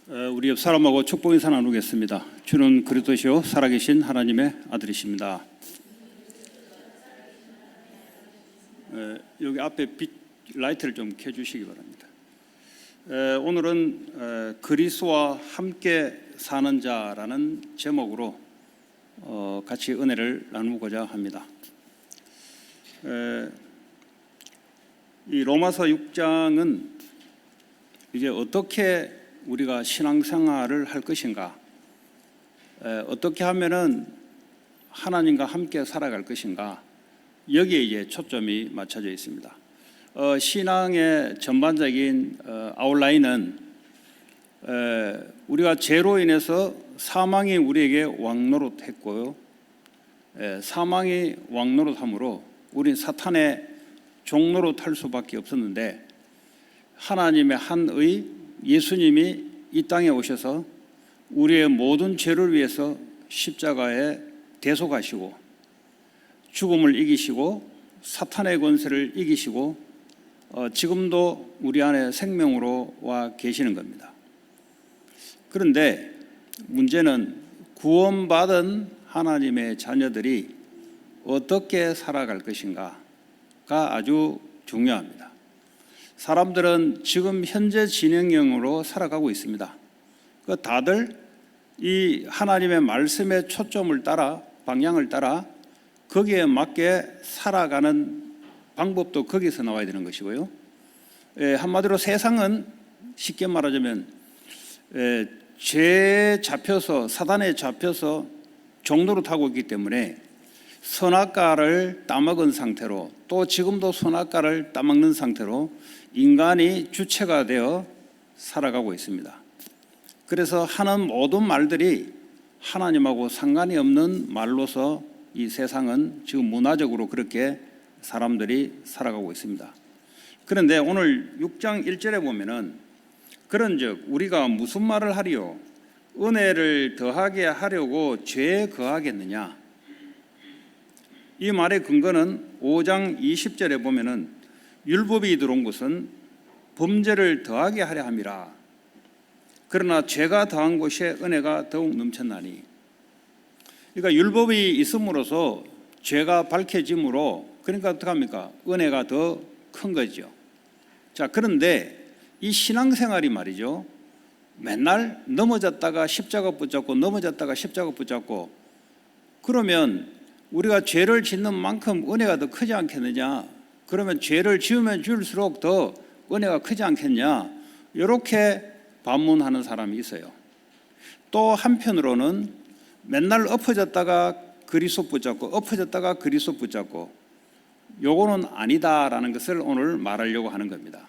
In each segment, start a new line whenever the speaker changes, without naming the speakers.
우리 옆 사람하고 축복 인사 나누겠습니다. 주는 그리스도시요 살아계신 하나님의 아들이십니다. 여기 앞에 빛 라이트를 좀 켜주시기 바랍니다. 오늘은 그리스도와 함께 사는 자라는 제목으로 같이 은혜를 나누고자 합니다. 이 로마서 6장은 이제 어떻게 우리가 신앙생활을 할 것인가, 어떻게 하면은 하나님과 함께 살아갈 것인가, 여기에 이제 초점이 맞춰져 있습니다. 신앙의 전반적인 아웃라인은 우리가 죄로 인해서 사망이 우리에게 왕노릇했고요, 사망이 왕노릇함으로 우린 사탄의 종노릇할 수밖에 없었는데, 하나님의 한 의 예수님이 이 땅에 오셔서 우리의 모든 죄를 위해서 십자가에 대속하시고 죽음을 이기시고 사탄의 권세를 이기시고 지금도 우리 안에 생명으로 와 계시는 겁니다. 그런데 문제는 구원받은 하나님의 자녀들이 어떻게 살아갈 것인가가 아주 중요합니다. 사람들은 지금 현재 진행형으로 살아가고 있습니다. 다들 이 하나님의 말씀의 초점을 따라, 방향을 따라 거기에 맞게 살아가는 방법도 거기서 나와야 되는 것이고요. 한마디로 세상은 쉽게 말하자면 죄에 잡혀서, 사단에 잡혀서 종노릇하고 있기 때문에 선악과를 따먹은 상태로, 또 지금도 선악과를 따먹는 상태로 인간이 주체가 되어 살아가고 있습니다. 그래서 하는 모든 말들이 하나님하고 상관이 없는 말로서 이 세상은 지금 문화적으로 그렇게 사람들이 살아가고 있습니다. 그런데 오늘 6장 1절에 보면은 그런즉 우리가 무슨 말을 하리요? 은혜를 더하게 하려고 죄에 거하겠느냐? 이 말의 근거는 5장 20절에 보면은 율법이 들어온 것은 범죄를 더하게 하려 함이라. 그러나 죄가 더한 곳에 은혜가 더욱 넘쳤나니. 그러니까 율법이 있음으로써 죄가 밝혀짐으로, 그러니까 어떻게 합니까? 은혜가 더 큰 거죠. 자, 그런데 이 신앙생활이 말이죠, 맨날 넘어졌다가 십자가 붙잡고 넘어졌다가 십자가 붙잡고, 그러면 우리가 죄를 짓는 만큼 은혜가 더 크지 않겠느냐? 그러면 죄를 지으면 지을수록 더 은혜가 크지 않겠냐? 이렇게 반문하는 사람이 있어요. 또 한편으로는 맨날 엎어졌다가 그리스도 붙잡고 엎어졌다가 그리스도 붙잡고, 요거는 아니다라는 것을 오늘 말하려고 하는 겁니다.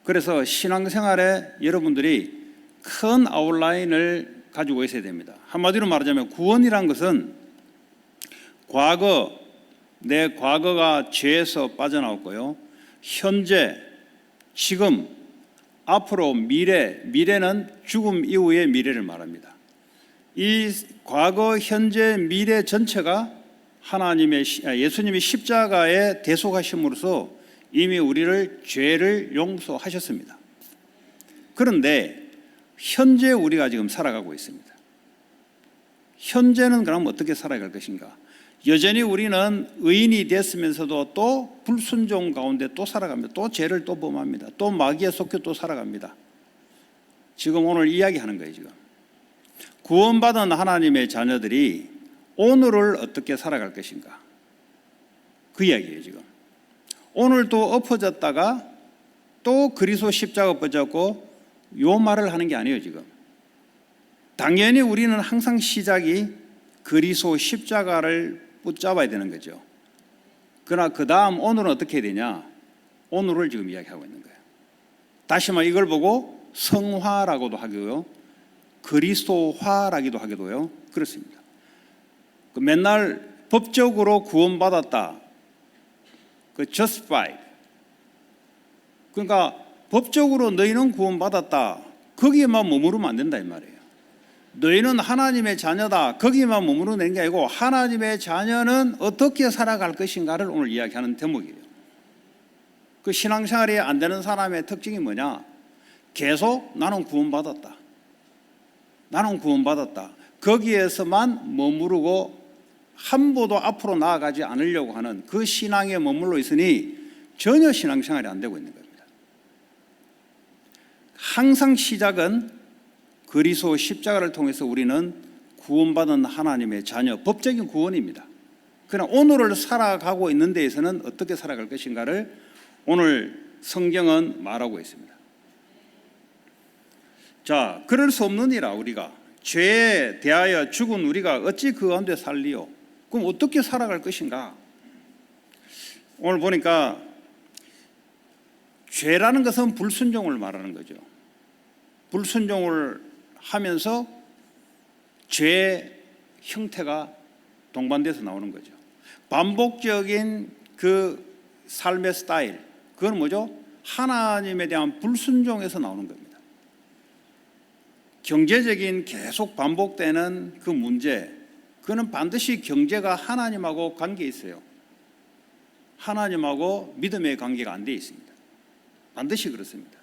그래서 신앙생활에 여러분들이 큰 아웃라인을 가지고 있어야 됩니다. 한마디로 말하자면 구원이란 것은 과거, 내 과거가 죄에서 빠져나왔고요, 현재, 지금, 앞으로 미래는 죽음 이후의 미래를 말합니다. 이 과거, 현재, 미래 전체가 예수님이 십자가에 대속하심으로써 이미 우리를 죄를 용서하셨습니다. 그런데 현재 우리가 지금 살아가고 있습니다. 현재는 그럼 어떻게 살아갈 것인가? 여전히 우리는 의인이 됐으면서도 또 불순종 가운데 또 살아갑니다. 또 죄를 또 범합니다. 또 마귀에 속혀 또 살아갑니다. 지금 오늘 이야기하는 거예요. 지금 구원받은 하나님의 자녀들이 오늘을 어떻게 살아갈 것인가, 그 이야기예요. 지금 오늘 또 엎어졌다가 또 그리스도 십자가 붙잡고 요 말을 하는 게 아니에요. 지금 당연히 우리는 항상 시작이 그리스도 십자가를 붙잡아야 되는 거죠. 그러나 그 다음 오늘은 어떻게 해야 되냐? 오늘을 지금 이야기하고 있는 거예요. 다시 말해 이걸 보고 성화라고도 하고요, 그리스도화라기도 하기도요, 그렇습니다. 맨날 법적으로 구원받았다, justified, 그러니까 법적으로 너희는 구원받았다, 거기에만 머무르면 안 된다 이 말이에요. 너희는 하나님의 자녀다, 거기만 머무르는 게 아니고 하나님의 자녀는 어떻게 살아갈 것인가를 오늘 이야기하는 대목이에요. 그 신앙생활이 안 되는 사람의 특징이 뭐냐? 계속 나는 구원받았다, 나는 구원받았다. 거기에서만 머무르고 한 보도 앞으로 나아가지 않으려고 하는 그 신앙에 머물러 있으니 전혀 신앙생활이 안 되고 있는 겁니다. 항상 시작은 그리스도 십자가를 통해서 우리는 구원받은 하나님의 자녀, 법적인 구원입니다. 그러나 오늘을 살아가고 있는 데에서는 어떻게 살아갈 것인가를 오늘 성경은 말하고 있습니다. 자, 그럴 수 없느니라. 우리가 죄에 대하여 죽은 우리가 어찌 그 가운데 살리요? 그럼 어떻게 살아갈 것인가? 오늘 보니까 죄라는 것은 불순종을 말하는 거죠. 불순종을 하면서 죄의 형태가 동반돼서 나오는 거죠. 반복적인 그 삶의 스타일, 그건 뭐죠? 하나님에 대한 불순종에서 나오는 겁니다. 경제적인 계속 반복되는 그 문제, 그는 반드시 경제가 하나님하고 관계 있어요. 하나님하고 믿음의 관계가 안 돼 있습니다. 반드시 그렇습니다.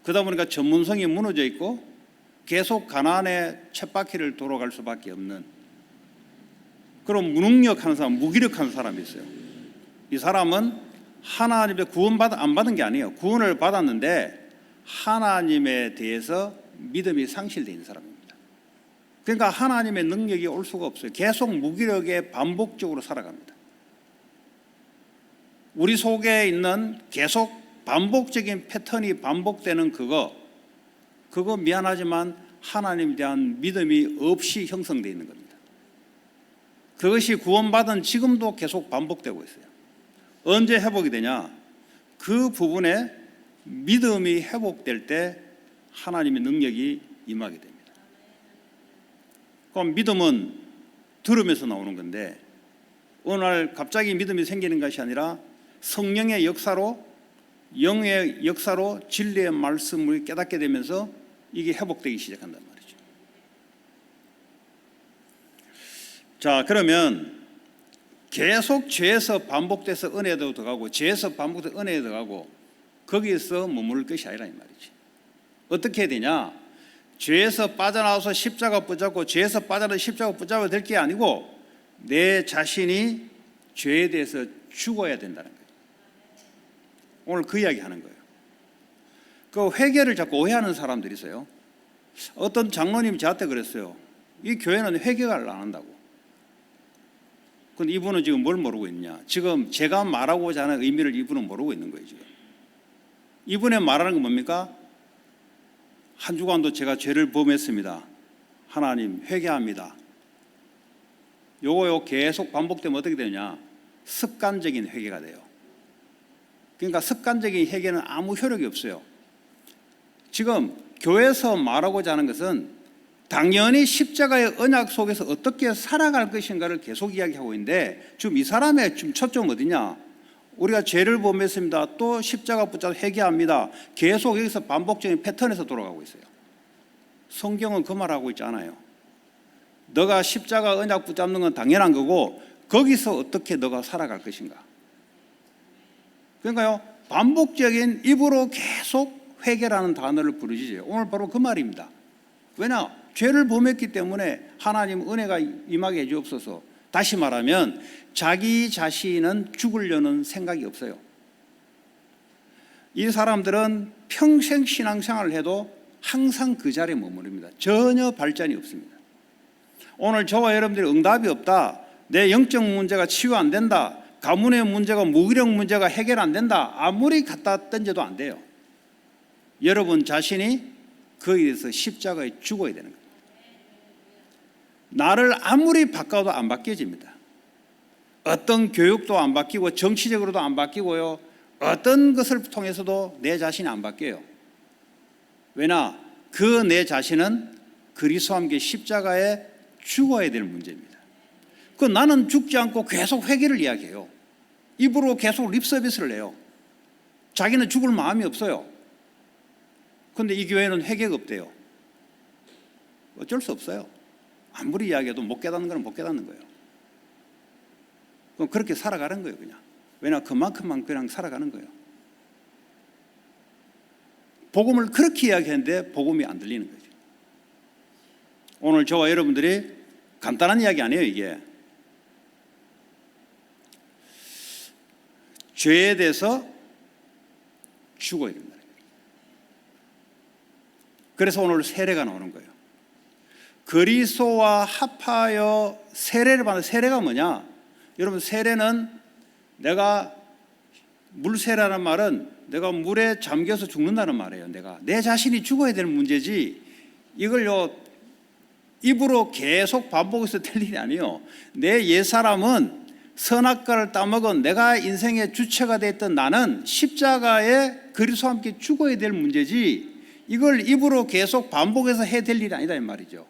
그러다 보니까 전문성이 무너져 있고 계속 가난의 쳇바퀴를 돌아갈 수밖에 없는 그런 무능력한 사람, 무기력한 사람이 있어요. 이 사람은 하나님의 안 받은 게 아니에요. 구원을 받았는데 하나님에 대해서 믿음이 상실되어 있는 사람입니다. 그러니까 하나님의 능력이 올 수가 없어요. 계속 무기력에 반복적으로 살아갑니다. 우리 속에 있는 계속 반복적인 패턴이 반복되는 그거 미안하지만 하나님에 대한 믿음이 없이 형성되어 있는 겁니다. 그것이 구원받은 지금도 계속 반복되고 있어요. 언제 회복이 되냐? 그 부분에 믿음이 회복될 때 하나님의 능력이 임하게 됩니다. 그럼 믿음은 들으면서 나오는 건데 어느 날 갑자기 믿음이 생기는 것이 아니라 성령의 역사로, 영의 역사로 진리의 말씀을 깨닫게 되면서 이게 회복되기 시작한단 말이죠. 자, 그러면 계속 죄에서 반복돼서 은혜도 들어가고 죄에서 반복돼서 은혜도 들어가고 거기에서 머무를 것이 아니라 이 말이지. 어떻게 해야 되냐? 죄에서 빠져나와서 십자가 붙잡고 죄에서 빠져나와서 십자가 붙잡아야 될 게 아니고 내 자신이 죄에 대해서 죽어야 된다는 거예요. 오늘 그 이야기 하는 거예요. 그 회개를 자꾸 오해하는 사람들이 있어요. 어떤 장로님이 저한테 그랬어요. 이 교회는 회개를 안 한다고. 근데 이분은 지금 뭘 모르고 있냐? 지금 제가 말하고자 하는 의미를 이분은 모르고 있는 거예요. 지금 이분의 말하는 건 뭡니까? 한 주간도 제가 죄를 범했습니다. 하나님 회개합니다. 요거 계속 반복되면 어떻게 되냐? 습관적인 회개가 돼요. 그러니까 습관적인 회개는 아무 효력이 없어요. 지금 교회에서 말하고자 하는 것은 당연히 십자가의 언약 속에서 어떻게 살아갈 것인가를 계속 이야기하고 있는데 지금 이 사람의 지금 초점 어디냐? 우리가 죄를 범했습니다. 또 십자가 붙잡아 회개합니다. 계속 여기서 반복적인 패턴에서 돌아가고 있어요. 성경은 그 말하고 있지 않아요. 너가 십자가 언약 붙잡는 건 당연한 거고 거기서 어떻게 너가 살아갈 것인가. 그러니까요, 반복적인 입으로 계속 회개라는 단어를 부르시죠. 오늘 바로 그 말입니다. 왜냐? 죄를 범했기 때문에 하나님 은혜가 임하게 해주옵소서. 다시 말하면 자기 자신은 죽으려는 생각이 없어요. 이 사람들은 평생 신앙생활을 해도 항상 그 자리에 머무릅니다. 전혀 발전이 없습니다. 오늘 저와 여러분들이 응답이 없다, 내 영적 문제가 치유 안 된다, 가문의 문제가 무기력 문제가 해결 안 된다, 아무리 갖다 던져도 안 돼요. 여러분 자신이 거기에 대해서 십자가에 죽어야 되는 거예요. 나를 아무리 바꿔도 안 바뀌어집니다. 어떤 교육도 안 바뀌고 정치적으로도 안 바뀌고요. 어떤 것을 통해서도 내 자신이 안 바뀌어요. 왜냐? 그 내 자신은 그리스도와 함께 십자가에 죽어야 될 문제입니다. 그 나는 죽지 않고 계속 회개를 이야기해요. 입으로 계속 립서비스를 해요. 자기는 죽을 마음이 없어요. 그런데 이 교회는 회개가 없대요. 어쩔 수 없어요. 아무리 이야기해도 못 깨닫는 건 못 깨닫는 거예요. 그럼 그렇게 살아가는 거예요, 그냥. 왜냐? 그만큼만 그냥 살아가는 거예요. 복음을 그렇게 이야기했는데 복음이 안 들리는 거죠. 오늘 저와 여러분들이 간단한 이야기 아니에요. 이게 죄에 대해서 죽어야 된다. 그래서 오늘 세례가 나오는 거예요. 그리스도와 합하여 세례를 받는, 세례가 뭐냐? 여러분, 세례는 내가 물세례라는 말은 내가 물에 잠겨서 죽는다는 말이에요. 내가 내 자신이 죽어야 되는 문제지, 이걸요 입으로 계속 반복해서 될 일이 아니에요. 내 옛사람은 선악과를 따먹은 내가 인생의 주체가 됐던 나는 십자가에 그리스도와 함께 죽어야 될 문제지, 이걸 입으로 계속 반복해서 해야 될 일이 아니다 이 말이죠.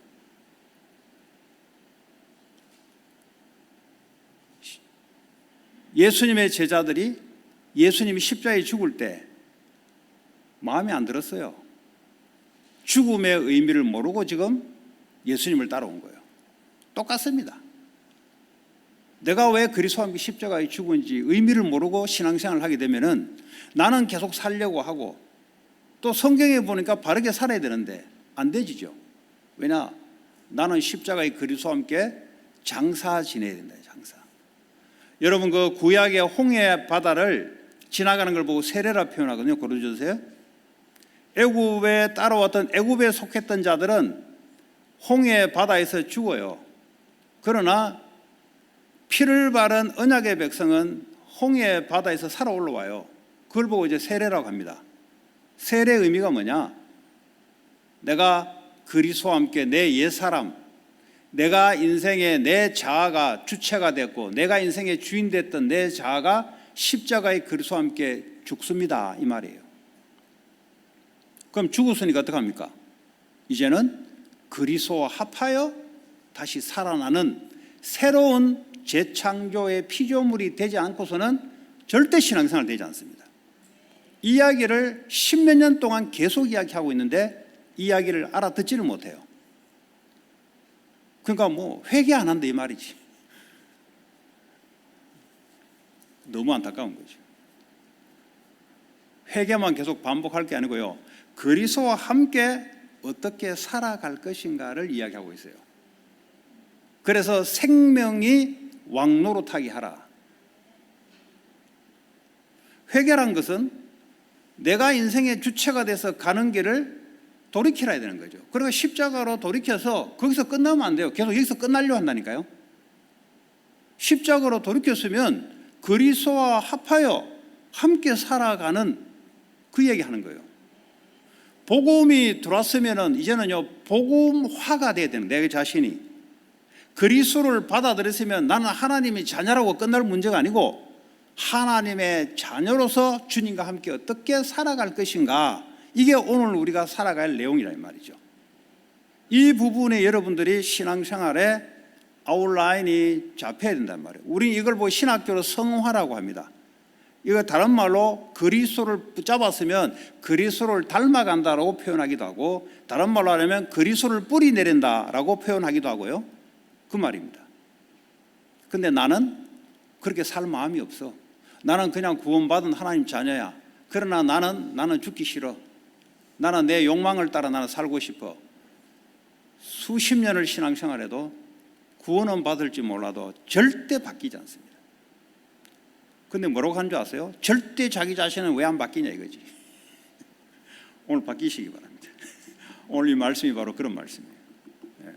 예수님의 제자들이 예수님이 십자가에 죽을 때 마음에 안 들었어요. 죽음의 의미를 모르고 지금 예수님을 따라온 거예요. 똑같습니다. 내가 왜 그리스도와 함께 십자가에 죽은지 의미를 모르고 신앙생활을 하게 되면은 나는 계속 살려고 하고, 또 성경에 보니까 바르게 살아야 되는데 안 되지죠. 왜냐? 나는 십자가의 그리스도와 함께 장사 지내야 된다. 장사. 여러분, 그 구약의 홍해 바다를 지나가는 걸 보고 세례라 표현하거든요. 고르주세요. 애굽에 따라왔던, 애굽에 속했던 자들은 홍해 바다에서 죽어요. 그러나 피를 바른 언약의 백성은 홍해 바다에서 살아 올라와요. 그걸 보고 이제 세례라고 합니다. 세례의 의미가 뭐냐? 내가 그리스도와 함께 내 옛사람, 내가 인생의 내 자아가 주체가 됐고 내가 인생의 주인 됐던 내 자아가 십자가의 그리스도와 함께 죽습니다 이 말이에요. 그럼 죽었으니까 어떡합니까? 이제는 그리스도와 합하여 다시 살아나는 새로운 재창조의 피조물이 되지 않고서는 절대 신앙생활 되지 않습니다. 이 이야기를 십몇 년 동안 계속 이야기하고 있는데 이 이야기를 알아듣지를 못해요. 그러니까 뭐 회개 안 한다 이 말이지. 너무 안타까운 거죠. 회개만 계속 반복할 게 아니고요, 그리스도와 함께 어떻게 살아갈 것인가를 이야기하고 있어요. 그래서 생명이 왕노릇하게 하라. 회개란 것은 내가 인생의 주체가 돼서 가는 길을 돌이키라 해야 되는 거죠. 그리고 십자가로 돌이켜서 거기서 끝나면 안 돼요. 계속 여기서 끝나려고 한다니까요. 십자가로 돌이켰으면 그리스도와 합하여 함께 살아가는 그 얘기하는 거예요. 복음이 들어왔으면 이제는요 복음화가 돼야 되는, 내 자신이 그리스도를 받아들였으면 나는 하나님의 자녀라고 끝날 문제가 아니고 하나님의 자녀로서 주님과 함께 어떻게 살아갈 것인가, 이게 오늘 우리가 살아갈 내용이란 말이죠. 이 부분에 여러분들이 신앙생활에 아웃라인이 잡혀야 된단 말이에요. 우리 이걸 보고 신학교로 성화라고 합니다. 이거 다른 말로 그리스도를 붙잡았으면 그리스도를 닮아간다라고 표현하기도 하고, 다른 말로 하면 그리스도를 뿌리 내린다라고 표현하기도 하고요. 그 말입니다. 근데 나는 그렇게 살 마음이 없어. 나는 그냥 구원받은 하나님 자녀야. 그러나 나는 죽기 싫어. 나는 내 욕망을 따라 나는 살고 싶어. 수십 년을 신앙생활해도 구원은 받을지 몰라도 절대 바뀌지 않습니다. 근데 뭐라고 하는 줄 아세요? 절대 자기 자신은 왜 안 바뀌냐 이거지. 오늘 바뀌시기 바랍니다. 오늘 이 말씀이 바로 그런 말씀이에요. 네.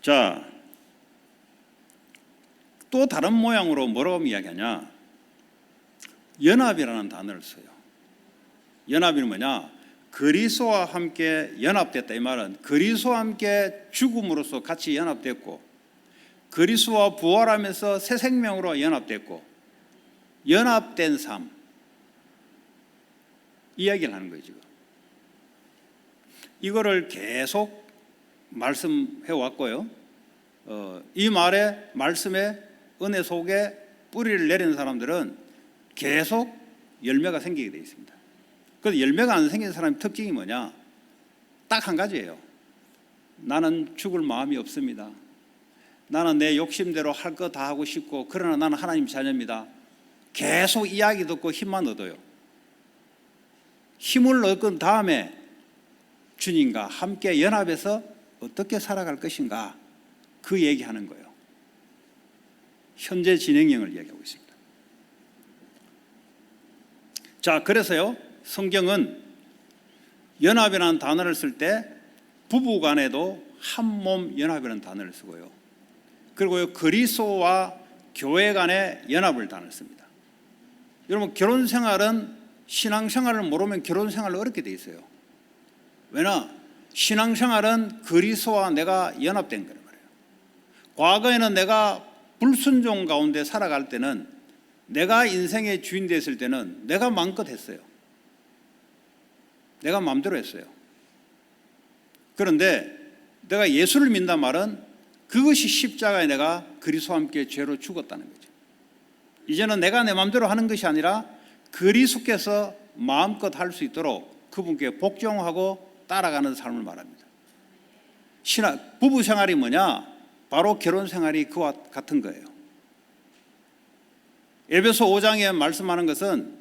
자, 또 다른 모양으로 뭐라고 이야기하냐? 연합이라는 단어를 써요. 연합이 뭐냐? 그리스도와 함께 연합됐다 이 말은 그리스도와 함께 죽음으로써 같이 연합됐고, 그리스도와 부활하면서 새 생명으로 연합됐고, 연합된 삶, 이야기를 하는 거예요. 지금 이거를 계속 말씀해 왔고요. 이 말씀에 은혜 속에 뿌리를 내리는 사람들은 계속 열매가 생기게 되어 있습니다. 그래서 열매가 안 생기는 사람의 특징이 뭐냐? 딱 한 가지예요. 나는 죽을 마음이 없습니다. 나는 내 욕심대로 할 거 다 하고 싶고, 그러나 나는 하나님 자녀입니다. 계속 이야기 듣고 힘만 얻어요. 힘을 얻은 다음에 주님과 함께 연합해서 어떻게 살아갈 것인가, 그 얘기하는 거예요. 현재 진행형을 이야기하고 있습니다. 자, 그래서요, 성경은 연합이라는 단어를 쓸 때 부부 간에도 한몸 연합이라는 단어를 쓰고요. 그리고 그리스도와 교회 간의 연합을 단어를 씁니다. 여러분, 결혼 생활은 신앙 생활을 모르면 결혼 생활을 어렵게 돼 있어요. 왜냐? 신앙 생활은 그리스도와 내가 연합된 거란 말이에요. 과거에는 내가 불순종 가운데 살아갈 때는, 내가 인생의 주인 됐을 때는 내가 마음껏 했어요. 내가 마음대로 했어요. 그런데 내가 예수를 믿는단 말은 그것이 십자가에 내가 그리스도와 함께 죄로 죽었다는 거죠. 이제는 내가 내 마음대로 하는 것이 아니라 그리스도께서 마음껏 할 수 있도록 그분께 복종하고 따라가는 삶을 말합니다. 부부 생활이 뭐냐? 바로 결혼 생활이 그와 같은 거예요. 에베소 5장에 말씀하는 것은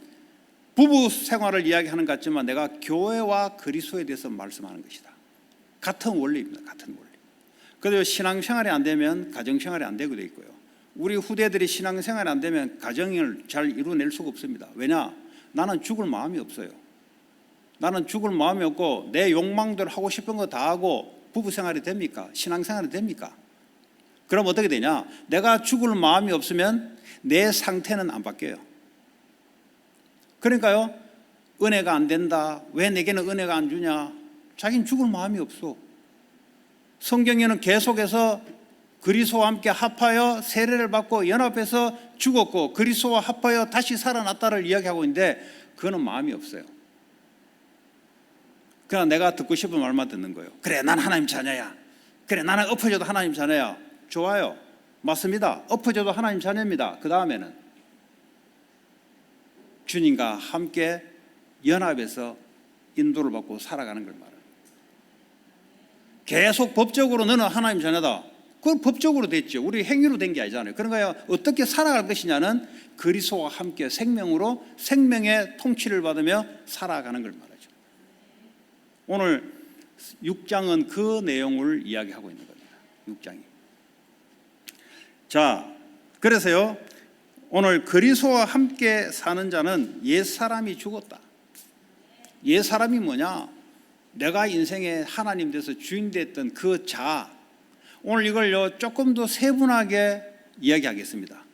부부 생활을 이야기하는 것 같지만 내가 교회와 그리스도에 대해서 말씀하는 것이다. 같은 원리입니다. 같은 원리. 그래서 신앙생활이 안 되면 가정생활이 안 되고 돼 있고요. 우리 후대들이 신앙생활이 안 되면 가정을 잘 이루어낼 수가 없습니다. 왜냐? 나는 죽을 마음이 없어요. 나는 죽을 마음이 없고 내 욕망대로 하고 싶은 거 다 하고 부부생활이 됩니까? 신앙생활이 됩니까? 그럼 어떻게 되냐? 내가 죽을 마음이 없으면 내 상태는 안 바뀌어요. 그러니까요, 은혜가 안 된다. 왜 내게는 은혜가 안 주냐? 자기는 죽을 마음이 없어. 성경에는 계속해서 그리스도와 함께 합하여 세례를 받고 연합해서 죽었고 그리스도와 합하여 다시 살아났다를 이야기하고 있는데 그거는 마음이 없어요. 그냥 내가 듣고 싶은 말만 듣는 거예요. 그래, 난 하나님 자녀야. 그래, 나는 엎어져도 하나님 자녀야. 좋아요. 맞습니다. 엎어져도 하나님 자녀입니다. 그 다음에는 주님과 함께 연합해서 인도를 받고 살아가는 걸 말합니다. 계속 법적으로 너는 하나님 자녀다. 그건 법적으로 됐죠. 우리 행위로 된 게 아니잖아요. 그러니까 어떻게 살아갈 것이냐는 그리스도와 함께 생명으로 생명의 통치를 받으며 살아가는 걸 말하죠. 오늘 6장은 그 내용을 이야기하고 있는 겁니다. 6장이. 자, 그래서요, 오늘 그리스도와 함께 사는 자는 옛사람이 죽었다. 옛사람이 뭐냐? 내가 인생에 하나님 돼서 주인 됐던 그 자. 오늘 이걸요 조금 더 세분하게 이야기하겠습니다.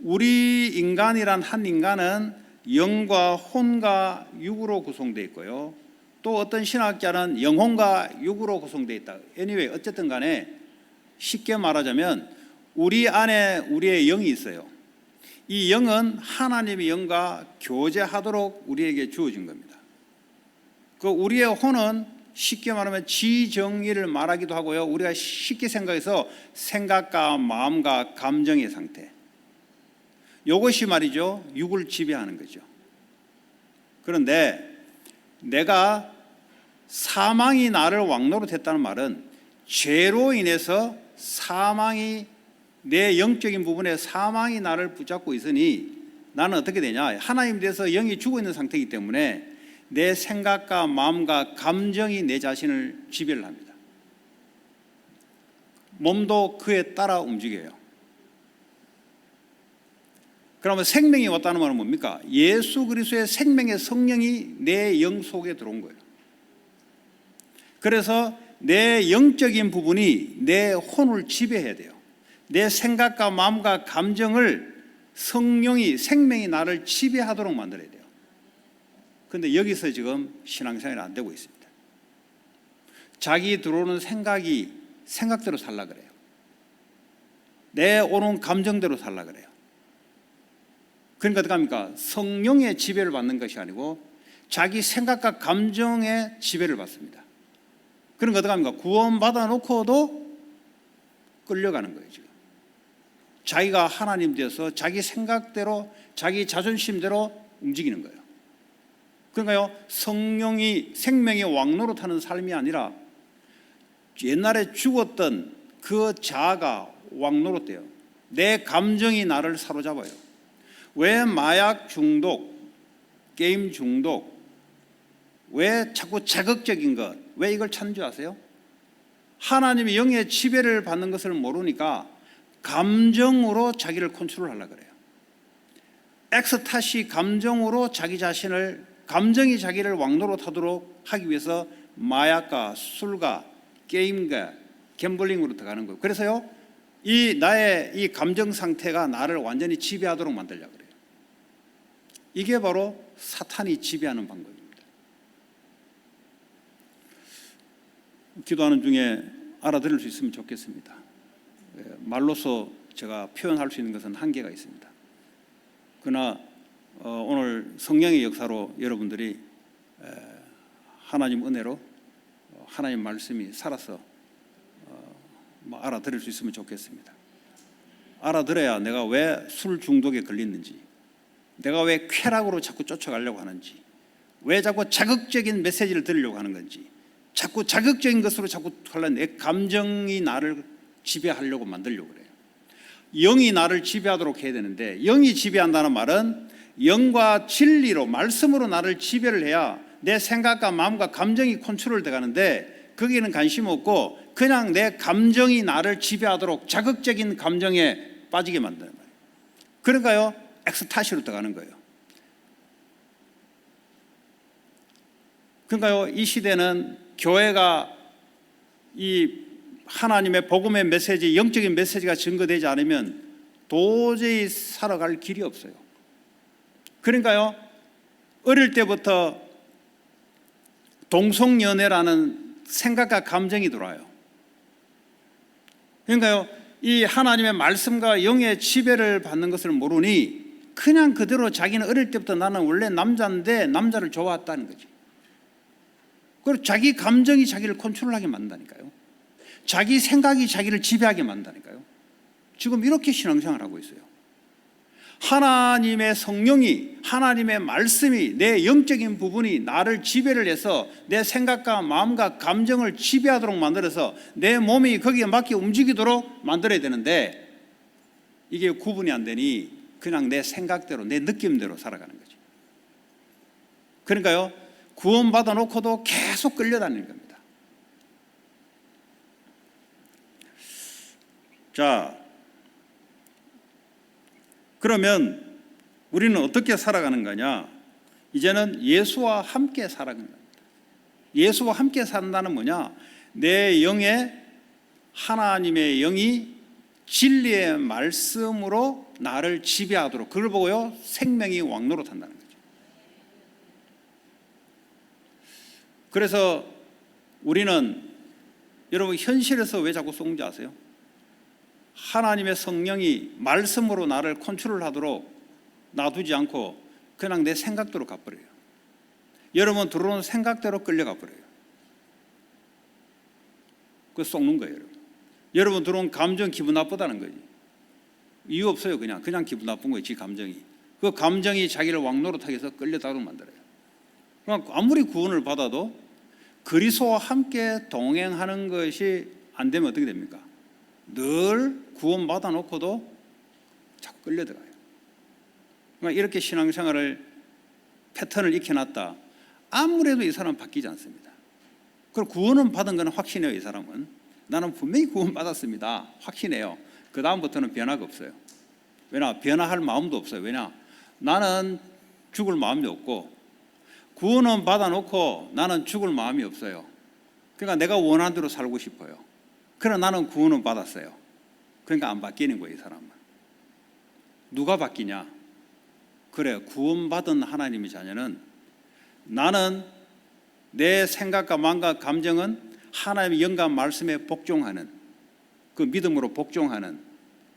우리 인간이란 한 인간은 영과 혼과 육으로 구성되어 있고요. 또 어떤 신학자는 영혼과 육으로 구성되어 있다. anyway, 어쨌든 간에 쉽게 말하자면 우리 안에 우리의 영이 있어요. 이 영은 하나님의 영과 교제하도록 우리에게 주어진 겁니다. 그 우리의 혼은 쉽게 말하면 지정의를 말하기도 하고요. 우리가 쉽게 생각해서 생각과 마음과 감정의 상태. 이것이 말이죠, 육을 지배하는 거죠. 그런데 내가 사망이 나를 왕노릇 했다는 말은 죄로 인해서 사망이, 내 영적인 부분에 사망이 나를 붙잡고 있으니 나는 어떻게 되냐? 하나님 돼서 영이 죽어 있는 상태이기 때문에 내 생각과 마음과 감정이 내 자신을 지배를 합니다. 몸도 그에 따라 움직여요. 그러면 생명이 왔다는 말은 뭡니까? 예수 그리스도의 생명의 성령이 내 영 속에 들어온 거예요. 그래서 내 영적인 부분이 내 혼을 지배해야 돼요. 내 생각과 마음과 감정을 성령이, 생명이 나를 지배하도록 만들어야 돼요. 그런데 여기서 지금 신앙생활이 안 되고 있습니다. 자기 들어오는 생각이 생각대로 살라 그래요. 내 오는 감정대로 살라 그래요. 그러니까 어떻게 합니까? 성령의 지배를 받는 것이 아니고 자기 생각과 감정의 지배를 받습니다. 그러니까 어떻게 합니까? 구원받아 놓고도 끌려가는 거예요. 지금 자기가 하나님 되어서 자기 생각대로 자기 자존심대로 움직이는 거예요. 그러니까요, 성령이, 생명의 왕노릇하는 삶이 아니라 옛날에 죽었던 그 자아가 왕노릇돼요. 내 감정이 나를 사로잡아요. 왜 마약 중독, 게임 중독, 왜 자꾸 자극적인 것, 왜 이걸 찾는 줄 아세요? 하나님의 영의 지배를 받는 것을 모르니까 감정으로 자기를 컨트롤하려고 그래요. 엑스타시 감정으로 자기 자신을, 감정이 자기를 왕노릇하도록 하기 위해서 마약과 술과 게임과 갬블링으로 들어가는 거예요. 그래서요, 나의 이 감정 상태가 나를 완전히 지배하도록 만들려고 그래요. 이게 바로 사탄이 지배하는 방법입니다. 기도하는 중에 알아들을 수 있으면 좋겠습니다. 말로서 제가 표현할 수 있는 것은 한계가 있습니다. 그러나 오늘 성령의 역사로 여러분들이 하나님 은혜로 하나님 말씀이 살아서 알아들을 수 있으면 좋겠습니다. 알아들어야 내가 왜 술 중독에 걸렸는지, 내가 왜 쾌락으로 자꾸 쫓아가려고 하는지, 왜 자꾸 자극적인 메시지를 들으려고 하는 건지, 자꾸 자극적인 것으로 자꾸 하려는 내 감정이 나를 지배하려고 만들려고 그래요. 영이 나를 지배하도록 해야 되는데, 영이 지배한다는 말은 영과 진리로, 말씀으로 나를 지배를 해야 내 생각과 마음과 감정이 컨트롤 돼가는데, 거기에는 관심 없고 그냥 내 감정이 나를 지배하도록 자극적인 감정에 빠지게 만드는 말이에요. 그러니까요, 엑스타시로 들어가는 거예요. 그러니까요, 이 시대는 교회가 이 하나님의 복음의 메시지, 영적인 메시지가 증거되지 않으면 도저히 살아갈 길이 없어요. 그러니까요, 어릴 때부터 동성연애라는 생각과 감정이 들어와요. 그러니까요, 이 하나님의 말씀과 영의 지배를 받는 것을 모르니 그냥 그대로 자기는 어릴 때부터 나는 원래 남자인데 남자를 좋아했다는 거지. 그리고 자기 감정이 자기를 컨트롤하게 만든다니까요. 자기 생각이 자기를 지배하게 만든다니까요. 지금 이렇게 신앙생활을 하고 있어요. 하나님의 성령이, 하나님의 말씀이, 내 영적인 부분이 나를 지배를 해서 내 생각과 마음과 감정을 지배하도록 만들어서 내 몸이 거기에 맞게 움직이도록 만들어야 되는데, 이게 구분이 안 되니 그냥 내 생각대로, 내 느낌대로 살아가는 거죠. 그러니까요, 구원받아 놓고도 계속 끌려다니는 겁니다. 자, 그러면 우리는 어떻게 살아가는 거냐? 이제는 예수와 함께 살아가는 겁니다. 예수와 함께 산다는 뭐냐? 내 영에 하나님의 영이 진리의 말씀으로 나를 지배하도록, 그걸 보고요, 생명이 왕노릇한다는 거죠. 그래서 우리는, 여러분, 현실에서 왜 자꾸 쏘는지 아세요? 하나님의 성령이 말씀으로 나를 컨트롤하도록 놔두지 않고 그냥 내 생각대로 가버려요. 여러분 들어오는 생각대로 끌려가 버려요. 그거 속는 거예요. 여러분 들어온 감정 기분 나쁘다는 거지. 이유 없어요. 그냥 기분 나쁜 거예요. 지 감정이. 그 감정이 자기를 왕노릇하게 해서 끌려다도록 만들어요. 그러니까 아무리 구원을 받아도 그리스도와 함께 동행하는 것이 안 되면 어떻게 됩니까? 늘 구원 받아 놓고도 자꾸 끌려들어가요. 그러니까 이렇게 신앙생활을 패턴을 익혀놨다. 아무래도 이 사람은 바뀌지 않습니다. 그리고 구원은 받은 건 확신해요. 이 사람은 나는 분명히 구원 받았습니다. 확신해요. 그 다음부터는 변화가 없어요. 왜냐? 변화할 마음도 없어요. 왜냐? 나는 죽을 마음이 없고 구원은 받아 놓고 나는 죽을 마음이 없어요. 그러니까 내가 원하는 대로 살고 싶어요. 그러나 나는 구원은 받았어요. 그러니까 안 바뀌는 거예요. 이 사람은. 누가 바뀌냐? 그래, 구원받은 하나님의 자녀는 나는 내 생각과 마음과 감정은 하나님의 영과 말씀에 복종하는, 그 믿음으로 복종하는,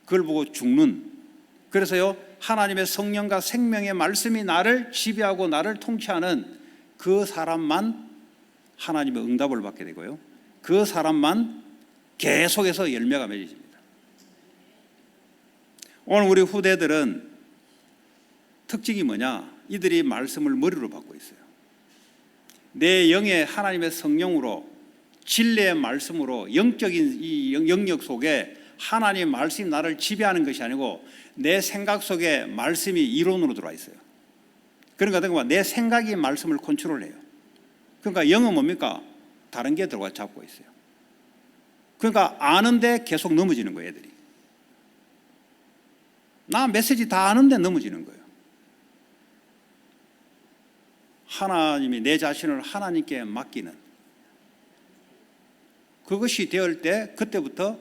그걸 보고 죽는, 그래서요 하나님의 성령과 생명의 말씀이 나를 지배하고 나를 통치하는 그 사람만 하나님의 응답을 받게 되고요, 그 사람만 계속해서 열매가 맺어집니다. 오늘 우리 후대들은 특징이 뭐냐? 이들이 말씀을 머리로 받고 있어요. 내 영의 하나님의 성령으로, 진리의 말씀으로, 영적인 이 영역 속에 하나님의 말씀이 나를 지배하는 것이 아니고 내 생각 속에 말씀이 이론으로 들어와 있어요. 그러니까 내 생각이 말씀을 컨트롤해요. 그러니까 영은 뭡니까? 다른 게 들어와 잡고 있어요. 그러니까 아는데 계속 넘어지는 거예요, 애들이. 나 메시지 다 아는데 넘어지는 거예요. 하나님이 내 자신을 하나님께 맡기는 그것이 되을 때 그때부터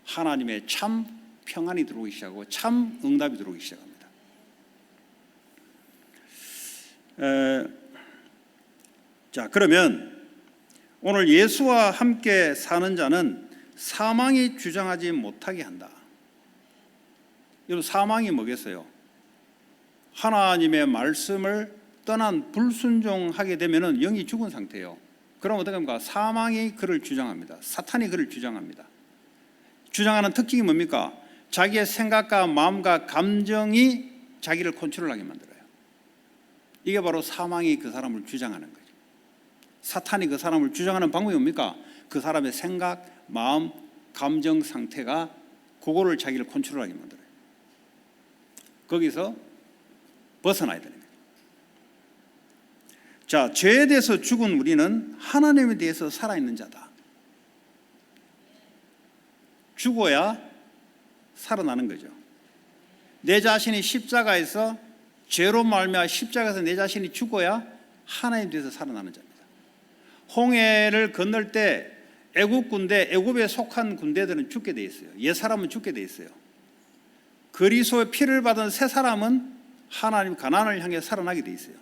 하나님의 참 평안이 들어오기 시작하고 참 응답이 들어오기 시작합니다. 자, 그러면 오늘 예수와 함께 사는 자는 사망이 주장하지 못하게 한다. 여러분, 사망이 뭐겠어요? 하나님의 말씀을 떠난 불순종하게 되면 영이 죽은 상태예요. 그럼 어떻게 합니까? 사망이 그를 주장합니다. 사탄이 그를 주장합니다. 주장하는 특징이 뭡니까? 자기의 생각과 마음과 감정이 자기를 컨트롤하게 만들어요. 이게 바로 사망이 그 사람을 주장하는 거죠. 사탄이 그 사람을 주장하는 방법이 뭡니까? 그 사람의 생각, 마음, 감정 상태가 그거를 자기를 컨트롤하게 만들어요. 거기서 벗어나야 되는 거예요. 자, 죄에 대해서 죽은 우리는 하나님에 대해서 살아있는 자다. 죽어야 살아나는 거죠. 내 자신이 십자가에서 죄로 말미암아 십자가에서 내 자신이 죽어야 하나님에 대해서 살아나는 자입니다. 홍해를 건널 때 애굽 군대, 애굽에 속한 군대들은 죽게 돼 있어요. 옛 사람은 죽게 돼 있어요. 그리스도의 피를 받은 새 사람은 하나님 가나안을 향해 살아나게 돼 있어요.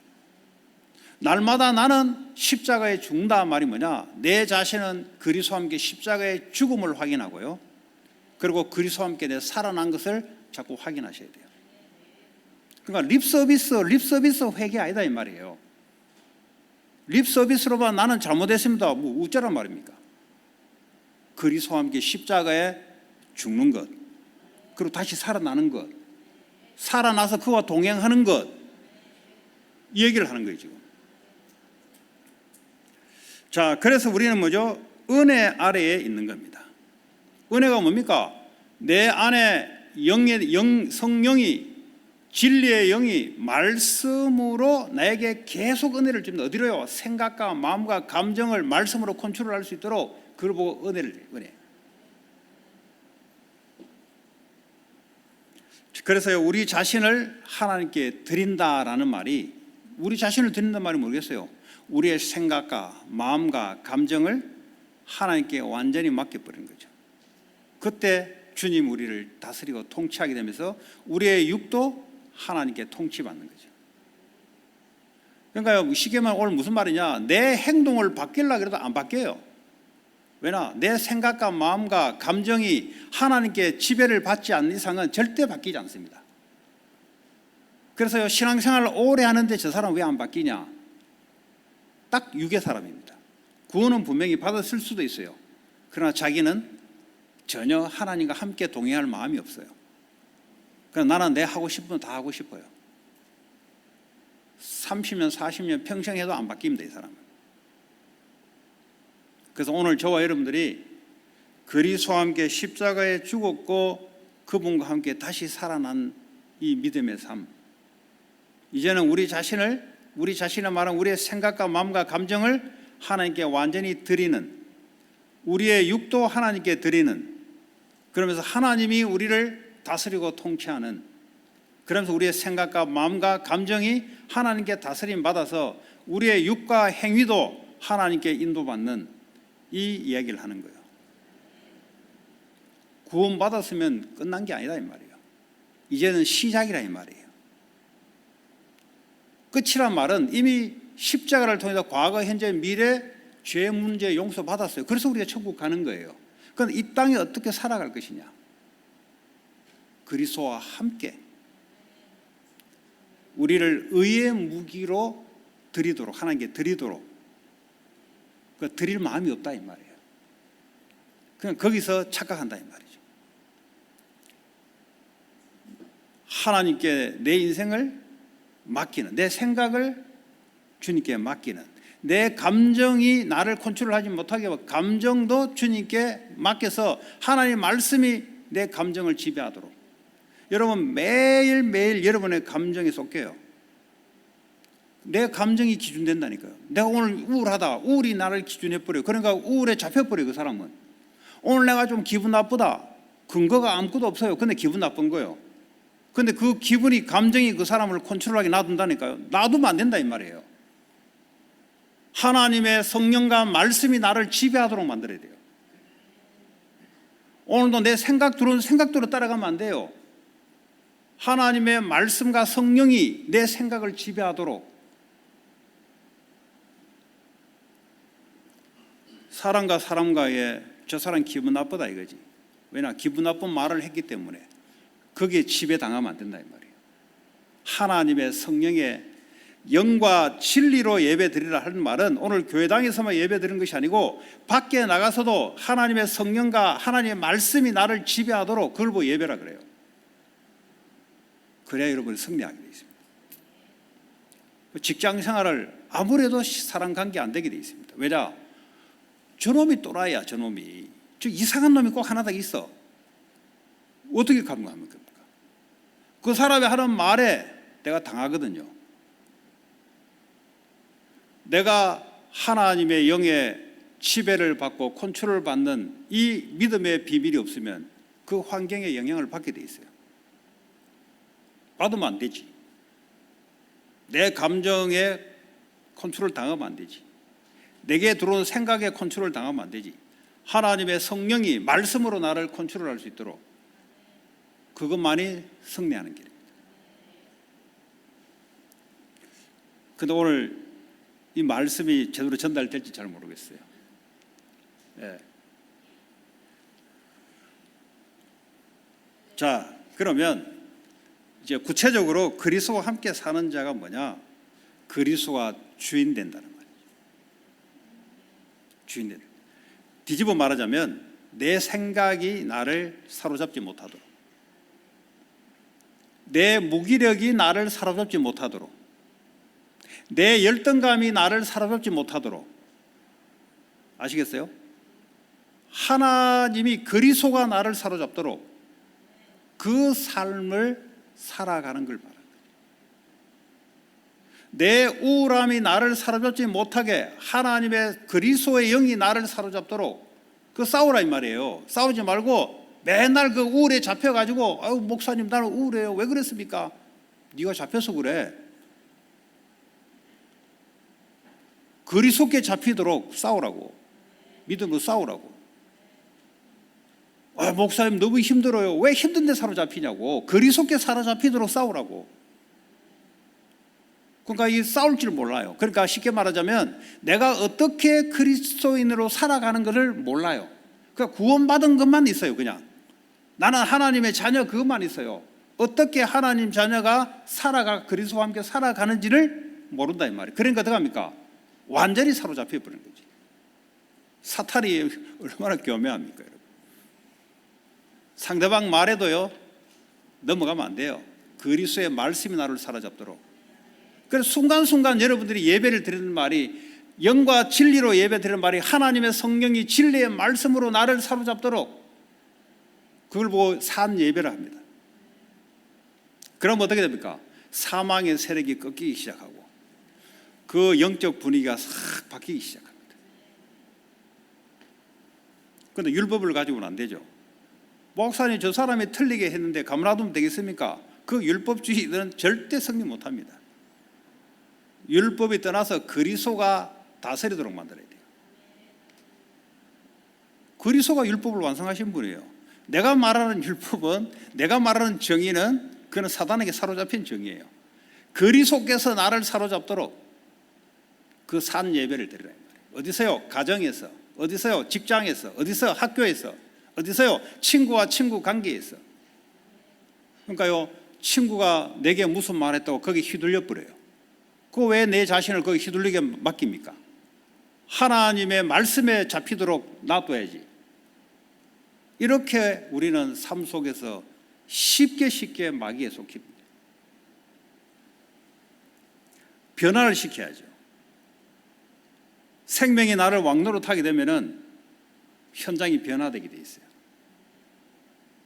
날마다 나는 십자가에 죽는다 말이 뭐냐? 내 자신은 그리스도와 함께 십자가의 죽음을 확인하고요. 그리고 그리스도와 함께 내 살아난 것을 자꾸 확인하셔야 돼요. 그러니까 립서비스 회개 아니다 이 말이에요. 립서비스로만 나는 잘못했습니다. 뭐 어쩌란 말입니까? 그리스도와 함께 십자가에 죽는 것, 그리고 다시 살아나는 것, 살아나서 그와 동행하는 것, 이 얘기를 하는 거예요 지금. 자, 그래서 우리는 뭐죠? 은혜 아래에 있는 겁니다. 은혜가 뭡니까? 내 안에 성령이, 진리의 영이 말씀으로 나에게 계속 은혜를 줍니다. 어디로요? 생각과 마음과 감정을 말씀으로 컨트롤할 수 있도록 그걸 보고 은혜. 그래서 우리 자신을 하나님께 드린다라는 말이, 우리 자신을 드린다는 말이 모르겠어요. 우리의 생각과 마음과 감정을 하나님께 완전히 맡겨버리는 거죠. 그때 주님 우리를 다스리고 통치하게 되면서 우리의 육도 하나님께 통치받는 거죠. 그러니까 쉽게 말하면 오늘 무슨 말이냐? 내 행동을 바뀌려고 해도 안 바뀌어요. 왜냐? 내 생각과 마음과 감정이 하나님께 지배를 받지 않는 이상은 절대 바뀌지 않습니다. 그래서 신앙생활을 오래 하는데 저 사람 왜 안 바뀌냐? 딱 육의 사람입니다. 구원은 분명히 받았을 수도 있어요. 그러나 자기는 전혀 하나님과 함께 동행할 마음이 없어요. 그러나 나는 내 하고 싶은 거 다 하고 싶어요. 30년, 40년 평생 해도 안 바뀝니다, 이 사람은. 그래서 오늘 저와 여러분들이 그리스도와 함께 십자가에 죽었고 그분과 함께 다시 살아난 이 믿음의 삶, 이제는 우리 자신의 말은 우리의 생각과 마음과 감정을 하나님께 완전히 드리는, 우리의 육도 하나님께 드리는, 그러면서 하나님이 우리를 다스리고 통치하는, 그러면서 우리의 생각과 마음과 감정이 하나님께 다스림 받아서 우리의 육과 행위도 하나님께 인도받는 이 이야기를 하는 거예요. 구원받았으면 끝난 게 아니다 이 말이에요. 이제는 시작이라 이 말이에요. 끝이란 말은 이미 십자가를 통해서 과거, 현재, 미래 죄 문제 용서받았어요. 그래서 우리가 천국 가는 거예요. 그런데 이 땅에 어떻게 살아갈 것이냐? 그리스도와 함께 우리를 의의 무기로 드리도록, 하나님께 드리도록, 그 드릴 마음이 없다 이 말이에요. 그냥 거기서 착각한다 이 말이죠. 하나님께 내 인생을 맡기는, 내 생각을 주님께 맡기는, 내 감정이 나를 컨트롤하지 못하게 하고 감정도 주님께 맡겨서 하나님의 말씀이 내 감정을 지배하도록. 여러분 매일매일 여러분의 감정에 쏟겨요. 내 감정이 기준된다니까요. 내가 오늘 우울하다, 우울이 나를 기준해버려요. 그러니까 우울에 잡혀버려요. 그 사람은 오늘 내가 좀 기분 나쁘다. 근거가 아무것도 없어요. 근데 기분 나쁜 거예요. 근데 그 기분이, 감정이 그 사람을 컨트롤하게 놔둔다니까요. 놔두면 안 된다 이 말이에요. 하나님의 성령과 말씀이 나를 지배하도록 만들어야 돼요. 오늘도 내 생각 들어오는 생각대로 따라가면 안 돼요. 하나님의 말씀과 성령이 내 생각을 지배하도록. 사람과 사람과의 저 사람 기분 나쁘다 이거지. 왜냐? 기분 나쁜 말을 했기 때문에 거기에 지배당하면 안 된다 이 말이에요. 하나님의 성령의 영과 진리로 예배 드리라 하는 말은 오늘 교회당에서만 예배 드리는 것이 아니고 밖에 나가서도 하나님의 성령과 하나님의 말씀이 나를 지배하도록 그걸 보고 예배라 그래요. 그래야 여러분이 승리하게 되어 있습니다. 직장 생활을 아무래도 사람 관계 안 되게 되어 있습니다. 왜냐? 저놈이 또라이야. 저놈이 저 이상한 놈이 꼭 하나 더 있어. 어떻게 감당하면 됩니까? 그 사람이 하는 말에 내가 당하거든요. 내가 하나님의 영의 지배를 받고 컨트롤을 받는 이 믿음의 비밀이 없으면 그 환경에 영향을 받게 돼 있어요. 받으면 안 되지. 내 감정에 컨트롤 당하면 안 되지. 내게 들어오는 생각에 컨트롤 당하면 안 되지. 하나님의 성령이 말씀으로 나를 컨트롤할 수 있도록 그것만이 승리하는 길입니다. 근데 오늘 이 말씀이 제대로 전달될지 잘 모르겠어요. 예. 자, 그러면 이제 구체적으로 그리스도와 함께 사는 자가 뭐냐? 그리스도가 주인 된다는 말이죠. 주인 된다. 뒤집어 말하자면 내 생각이 나를 사로잡지 못하도록, 내 무기력이 나를 사로잡지 못하도록, 내 열등감이 나를 사로잡지 못하도록. 아시겠어요? 하나님이 그리스도가 나를 사로잡도록 그 삶을 살아가는 걸 바랍니다. 내 우울함이 나를 사로잡지 못하게 하나님의 그리스도의 영이 나를 사로잡도록 그 싸우라 이 말이에요. 싸우지 말고 맨날 그 우울에 잡혀가지고 아유 목사님 나는 우울해요. 왜 그랬습니까? 네가 잡혀서 그래. 그리스도께 잡히도록 싸우라고. 믿음으로 싸우라고. 아, 목사님 너무 힘들어요. 왜 힘든데 사로잡히냐고. 그리스도께 사로잡히도록 싸우라고. 그러니까 이 싸울 줄 몰라요. 그러니까 쉽게 말하자면 내가 어떻게 그리스도인으로 살아가는 것을 몰라요. 그러니까 구원받은 것만 있어요. 그냥 나는 하나님의 자녀 그것만 있어요. 어떻게 하나님 자녀가 그리스도와 함께 살아가는지를 모른다 이 말이에요. 그러니까 어떡합니까? 완전히 사로잡혀 버리는 거지. 사탄이 얼마나 교묘합니까 여러분. 상대방 말에도요 넘어가면 안 돼요. 그리스도의 말씀이 나를 사로잡도록. 그래서 순간순간 여러분들이 예배를 드리는 말이, 영과 진리로 예배 드리는 말이 하나님의 성령이 진리의 말씀으로 나를 사로잡도록 그걸 보고 산 예배를 합니다. 그럼 어떻게 됩니까? 사망의 세력이 꺾이기 시작하고 그 영적 분위기가 싹 바뀌기 시작합니다. 그런데 율법을 가지고는 안 되죠. 목사님 저 사람이 틀리게 했는데 가만놔두면 되겠습니까? 그 율법주의들은 절대 승리 못합니다. 율법이 떠나서 그리스도가 다스리도록 만들어야 돼요. 그리스도가 율법을 완성하신 분이에요. 내가 말하는 율법은, 내가 말하는 정의는 그는 사단에게 사로잡힌 정의예요. 그리스도께서 나를 사로잡도록 그 산 예배를 드리라. 어디서요? 가정에서, 어디서요? 직장에서, 어디서? 학교에서, 어디서요? 친구와 친구 관계에서. 그러니까요, 친구가 내게 무슨 말 했다고 거기 휘둘려 버려요. 그 왜 내 자신을 거기 휘둘리게 맡깁니까? 하나님의 말씀에 잡히도록 놔둬야지. 이렇게 우리는 삶 속에서 쉽게 마귀에 속힙니다. 변화를 시켜야죠. 생명이 나를 왕노릇하게 되면은 현장이 변화되게 돼 있어요.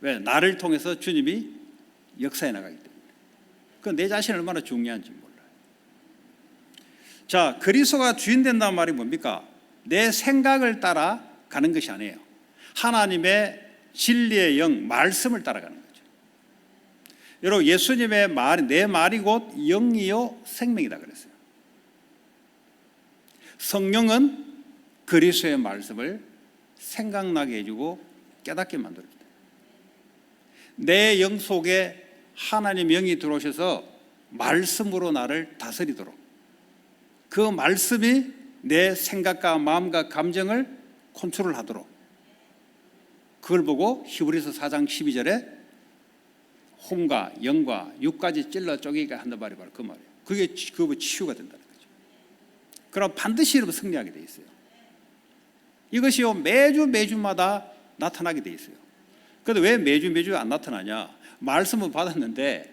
왜? 나를 통해서 주님이 역사해 나가기 때문에. 그 내 자신이 얼마나 중요한지 몰라요. 자, 그리스도가 주인 된다는 말이 뭡니까? 내 생각을 따라 가는 것이 아니에요. 하나님의 진리의 영, 말씀을 따라가는 거죠. 여러분, 예수님의 말이 내 말이 곧 영이요 생명이다 그랬어요. 성령은 그리스도의 말씀을 생각나게 해주고 깨닫게 만듭니다. 내 영 속에 하나님 영이 들어오셔서 말씀으로 나를 다스리도록, 그 말씀이 내 생각과 마음과 감정을 컨트롤하도록, 그걸 보고 히브리서 4장 12절에 혼과 영과 육까지 찔러 쪼개게 한단 말이 바로 그 말이에요. 그게 그 치유가 된다는 거죠. 그럼 반드시 여러분 승리하게 돼 있어요. 이것이요 매주마다 나타나게 돼 있어요. 그런데 왜 매주 안 나타나냐? 말씀을 받았는데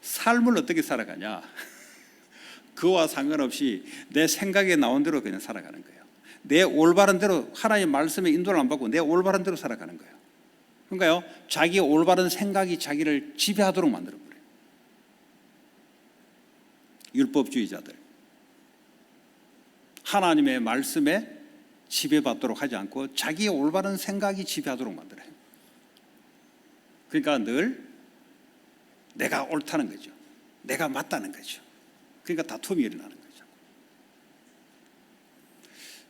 삶을 어떻게 살아가냐? 그와 상관없이 내 생각에 나온 대로 그냥 살아가는 거예요. 내 올바른 대로, 하나님의 말씀에 인도를 안 받고 내 올바른 대로 살아가는 거예요. 그러니까요, 자기의 올바른 생각이 자기를 지배하도록 만들어버려요. 율법주의자들, 하나님의 말씀에 지배받도록 하지 않고 자기의 올바른 생각이 지배하도록 만들어요. 그러니까 늘 내가 옳다는 거죠. 내가 맞다는 거죠. 그러니까 다툼이 일어나는 거죠.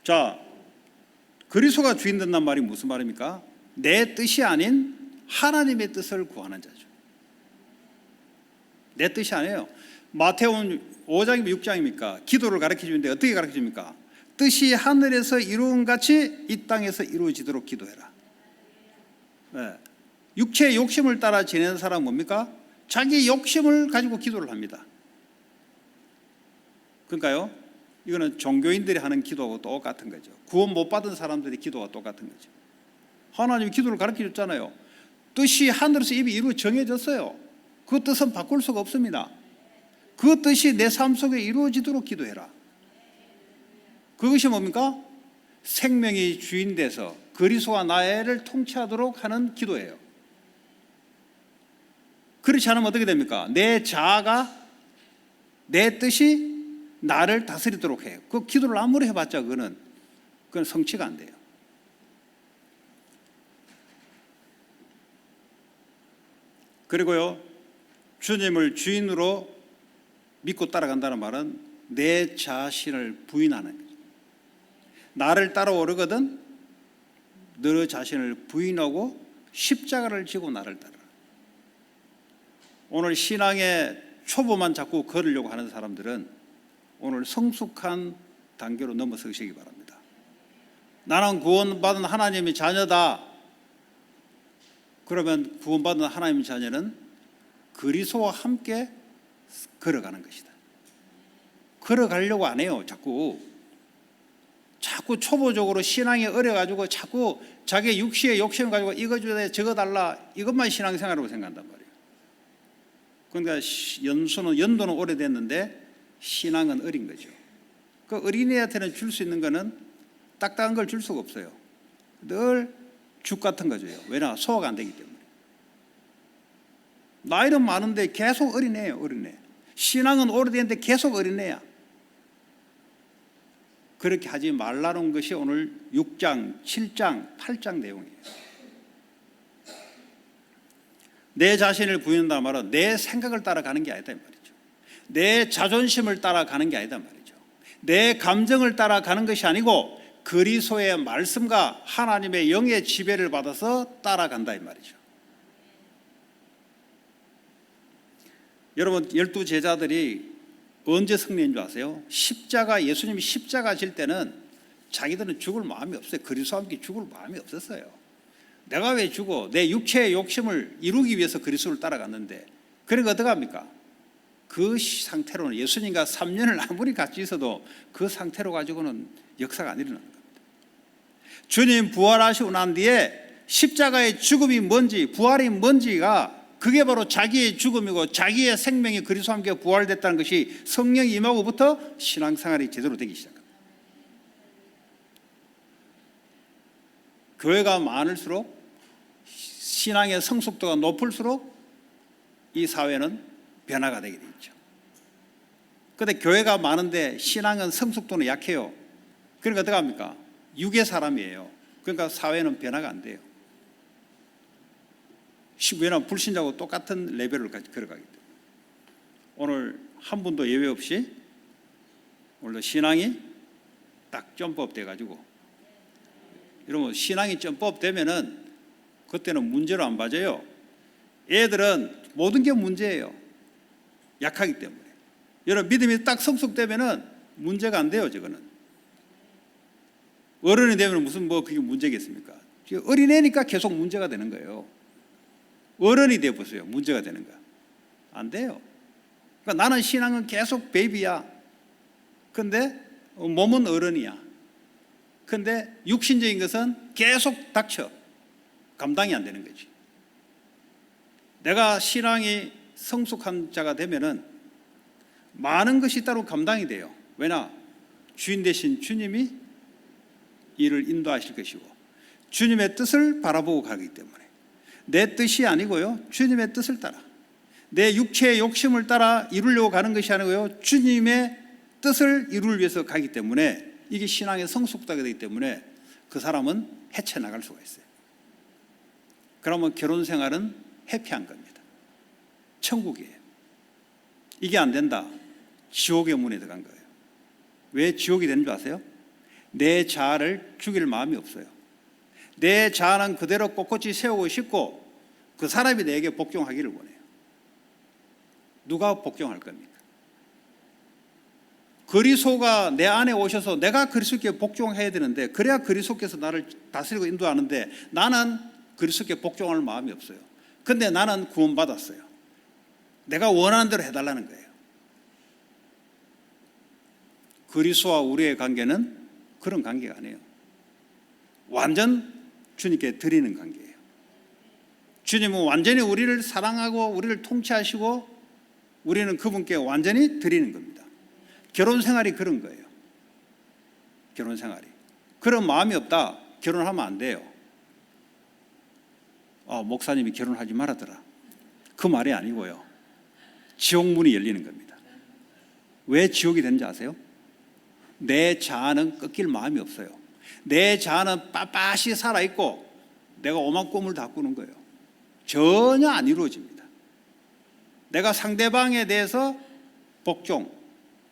자, 그리스도가 주인 된단 말이 무슨 말입니까? 내 뜻이 아닌 하나님의 뜻을 구하는 자죠. 내 뜻이 아니에요. 마태복음 5장이면 6장입니까? 기도를 가르쳐 주는데 어떻게 가르쳐 줍니까? 뜻이 하늘에서 이루은 같이 이 땅에서 이루어지도록 기도해라. 네. 육체의 욕심을 따라 지내는 사람은 뭡니까? 자기 욕심을 가지고 기도를 합니다. 그러니까요, 이거는 종교인들이 하는 기도하고 똑같은 거죠. 구원 못 받은 사람들의 기도가 똑같은 거죠. 하나님이 기도를 가르쳐 줬잖아요. 뜻이 하늘에서 이미 이루어 정해졌어요. 그 뜻은 바꿀 수가 없습니다. 그 뜻이 내 삶 속에 이루어지도록 기도해라. 그것이 뭡니까? 생명이 주인 돼서 그리스도와 나를 통치하도록 하는 기도예요. 그렇지 않으면 어떻게 됩니까? 내 자아가, 내 뜻이 나를 다스리도록 해요. 그 기도를 아무리 해봤자 그건 성취가 안 돼요. 그리고요, 주님을 주인으로 믿고 따라간다는 말은 내 자신을 부인하는 거죠. 나를 따라오르거든 너 자신을 부인하고 십자가를 지고 나를 따라. 오늘 신앙의 초보만 자꾸 걸으려고 하는 사람들은 오늘 성숙한 단계로 넘어서시기 바랍니다. 나는 구원받은 하나님의 자녀다. 그러면 구원받은 하나님의 자녀는 그리스도와 함께 걸어가는 것이다. 걸어가려고 안 해요. 자꾸 초보적으로 신앙이 어려가지고 자꾸 자기 육시의 욕심을 가지고 이거 줘야 저거 달라, 이것만 신앙생활이라고 생각한단 말이에요. 그러니까 연도는 오래됐는데 신앙은 어린 거죠. 그 어린애한테는 줄 수 있는 거는 딱딱한 걸 줄 수가 없어요. 늘 죽 같은 거죠. 왜냐? 소화가 안 되기 때문에. 나이는 많은데 계속 어린애예요. 어린애. 신앙은 오래됐는데 계속 어린애야. 그렇게 하지 말라는 것이 오늘 6장, 7장, 8장 내용이에요. 내 자신을 부인한다는 말은 내 생각을 따라가는 게 아니다 이 말이죠. 내 자존심을 따라가는 게 아니다 말이죠. 내 감정을 따라가는 것이 아니고 그리스도의 말씀과 하나님의 영의 지배를 받아서 따라간다 이 말이죠. 여러분, 12제자들이 언제 승리인 줄 아세요? 예수님이 십자가 질 때는 자기들은 죽을 마음이 없어요. 그리스도와 함께 죽을 마음이 없었어요. 내가 왜 죽어? 내 육체의 욕심을 이루기 위해서 그리스도를 따라갔는데, 그러니까 어떻게 합니까? 그 상태로는 예수님과 3년을 아무리 같이 있어도 그 상태로 가지고는 역사가 안 일어나는 겁니다. 주님 부활하시고 난 뒤에 십자가의 죽음이 뭔지, 부활이 뭔지가 그게 바로 자기의 죽음이고 자기의 생명이 그리스도와 함께 부활됐다는 것이 성령이 임하고부터 신앙생활이 제대로 되기 시작합니다. 교회가 많을수록, 신앙의 성숙도가 높을수록 이 사회는 변화가 되게 돼 있죠. 그런데 교회가 많은데 신앙은 성숙도는 약해요. 그러니까 어떻게 합니까? 육의 사람이에요. 그러니까 사회는 변화가 안 돼요. 왜냐하면 불신자하고 똑같은 레벨을 걸어가기 때문에. 오늘 한 분도 예외 없이 오늘 신앙이 딱 점법 돼가지고, 여러분 신앙이 점법 되면은 그때는 문제로 안 봐져요. 애들은 모든 게 문제예요. 약하기 때문에. 여러분 믿음이 딱 성숙되면은 문제가 안 돼요. 저거는 어른이 되면 무슨 그게 문제겠습니까? 어린애니까 계속 문제가 되는 거예요. 어른이 돼 보세요. 문제가 되는 거야. 안 돼요. 그러니까 나는 신앙은 계속 베이비야. 근데 몸은 어른이야. 근데 육신적인 것은 계속 닥쳐. 감당이 안 되는 거지. 내가 신앙이 성숙한 자가 되면은 많은 것이 따로 감당이 돼요. 왜냐? 주인 되신 주님이 이를 인도하실 것이고 주님의 뜻을 바라보고 가기 때문에 내 뜻이 아니고요. 주님의 뜻을 따라 내 육체의 욕심을 따라 이루려고 가는 것이 아니고요. 주님의 뜻을 이루기 위해서 가기 때문에 이게 신앙의 성숙도가 되기 때문에 그 사람은 헤쳐나갈 수가 있어요. 그러면 결혼 생활은 해피한 겁니다. 천국이에요. 이게 안 된다. 지옥의 문에 들어간 거예요. 왜 지옥이 되는 줄 아세요? 내 자아를 죽일 마음이 없어요. 내 자아는 그대로 꼿꼿이 세우고 싶고 그 사람이 내게 복종하기를 원해요. 누가 복종할 겁니까? 그리스도가 내 안에 오셔서 내가 그리스도께 복종해야 되는데 그래야 그리스도께서 나를 다스리고 인도하는데 나는 그리스도께 복종할 마음이 없어요. 근데 나는 구원받았어요. 내가 원하는 대로 해달라는 거예요. 그리스도와 우리의 관계는 그런 관계가 아니에요. 완전 주님께 드리는 관계예요. 주님은 완전히 우리를 사랑하고 우리를 통치하시고 우리는 그분께 완전히 드리는 겁니다. 결혼 생활이 그런 거예요. 결혼 생활이. 그런 마음이 없다. 결혼하면 안 돼요. 목사님이 결혼하지 말아더라. 그 말이 아니고요. 지옥 문이 열리는 겁니다. 왜 지옥이 되는지 아세요? 내 자아는 꺾일 마음이 없어요. 내 자아는 빳빳이 살아있고 내가 오만 꿈을 다 꾸는 거예요. 전혀 안 이루어집니다. 내가 상대방에 대해서 복종,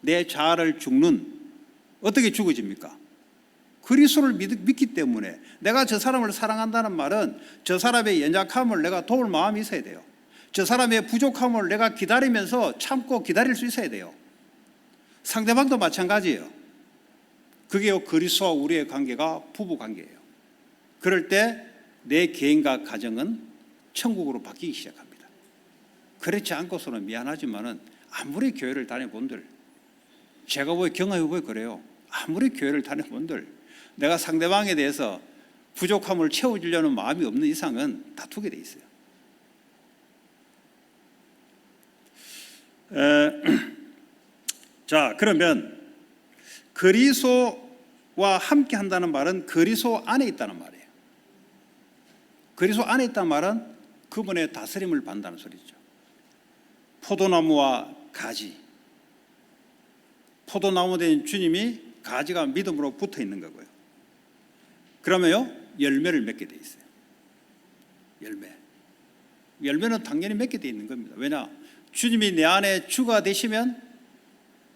내 자아를 죽는, 어떻게 죽어집니까? 그리스도를 믿기 때문에. 내가 저 사람을 사랑한다는 말은 저 사람의 연약함을 내가 도울 마음이 있어야 돼요. 저 사람의 부족함을 내가 기다리면서 참고 기다릴 수 있어야 돼요. 상대방도 마찬가지예요. 그게 그리스도와 우리의 관계가 부부 관계예요. 그럴 때 내 개인과 가정은 천국으로 바뀌기 시작합니다. 그렇지 않고서는 미안하지만은 아무리 교회를 다녀본들, 제가 경험해보고 그래요. 아무리 교회를 다녀본들 내가 상대방에 대해서 부족함을 채워주려는 마음이 없는 이상은 다투게 돼 있어요. 자, 그러면 그리스도와 함께 한다는 말은 그리스도 안에 있다는 말이에요. 그리스도 안에 있다는 말은 그분의 다스림을 받는다는 소리죠. 포도나무와 가지, 포도나무 된 주님이 가지가 믿음으로 붙어 있는 거고요. 그러면요 열매를 맺게 돼 있어요. 열매는 당연히 맺게 돼 있는 겁니다. 왜냐? 주님이 내 안에 주가 되시면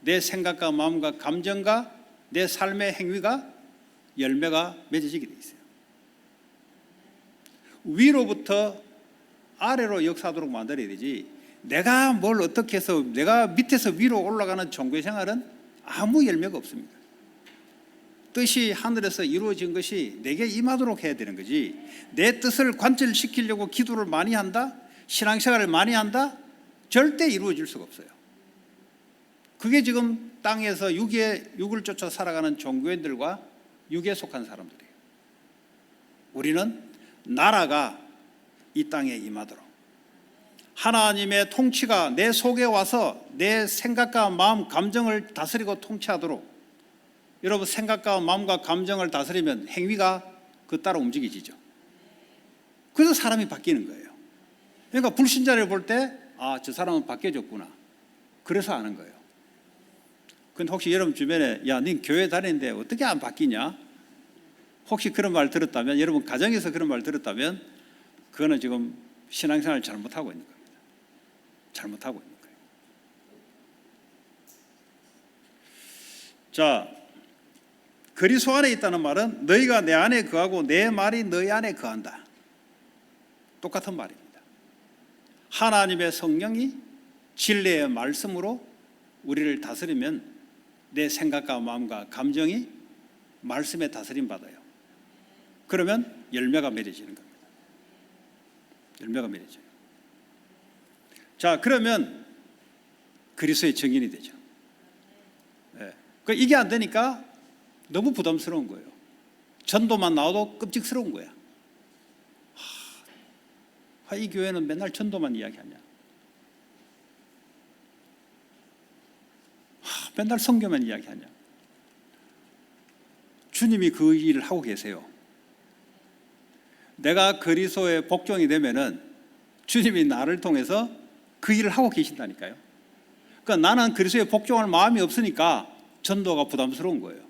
내 생각과 마음과 감정과 내 삶의 행위가 열매가 맺어지게 돼 있어요. 위로부터 아래로 역사하도록 만들어야 되지, 내가 뭘 어떻게 해서 내가 밑에서 위로 올라가는 종교 생활은 아무 열매가 없습니다. 뜻이 하늘에서 이루어진 것이 내게 임하도록 해야 되는 거지, 내 뜻을 관철시키려고 기도를 많이 한다, 신앙생활을 많이 한다, 절대 이루어질 수가 없어요. 그게 지금 땅에서 육을 쫓아 살아가는 종교인들과 육에 속한 사람들이에요. 우리는 나라가 이 땅에 임하도록, 하나님의 통치가 내 속에 와서 내 생각과 마음, 감정을 다스리고 통치하도록. 여러분, 생각과 마음과 감정을 다스리면 행위가 그 따라 움직이지죠. 그래서 사람이 바뀌는 거예요. 그러니까 불신자를 볼 때 저 사람은 바뀌어졌구나, 그래서 아는 거예요. 근데 혹시 여러분 주변에 야, 넌 교회 다니는데 어떻게 안 바뀌냐? 혹시 그런 말 들었다면, 여러분 가정에서 그런 말 들었다면 그거는 지금 신앙생활을 잘못하고 있는 겁니다. 잘못하고 있는 거예요. 자, 그리스도 안에 있다는 말은 너희가 내 안에 거하고 내 말이 너희 안에 거한다. 똑같은 말입니다. 하나님의 성령이 진리의 말씀으로 우리를 다스리면 내 생각과 마음과 감정이 말씀에 다스림 받아요. 그러면 열매가 맺어지는 겁니다. 열매가 맺어져요. 자, 그러면 그리스도의 증인이 되죠. 네. 이게 안 되니까 너무 부담스러운 거예요. 전도만 나와도 끔찍스러운 거야. 이 교회는 맨날 전도만 이야기하냐. 맨날 성경만 이야기하냐. 주님이 그 일을 하고 계세요. 내가 그리스도의 복종이 되면은 주님이 나를 통해서 그 일을 하고 계신다니까요. 그러니까 나는 그리스도의 복종할 마음이 없으니까 전도가 부담스러운 거예요.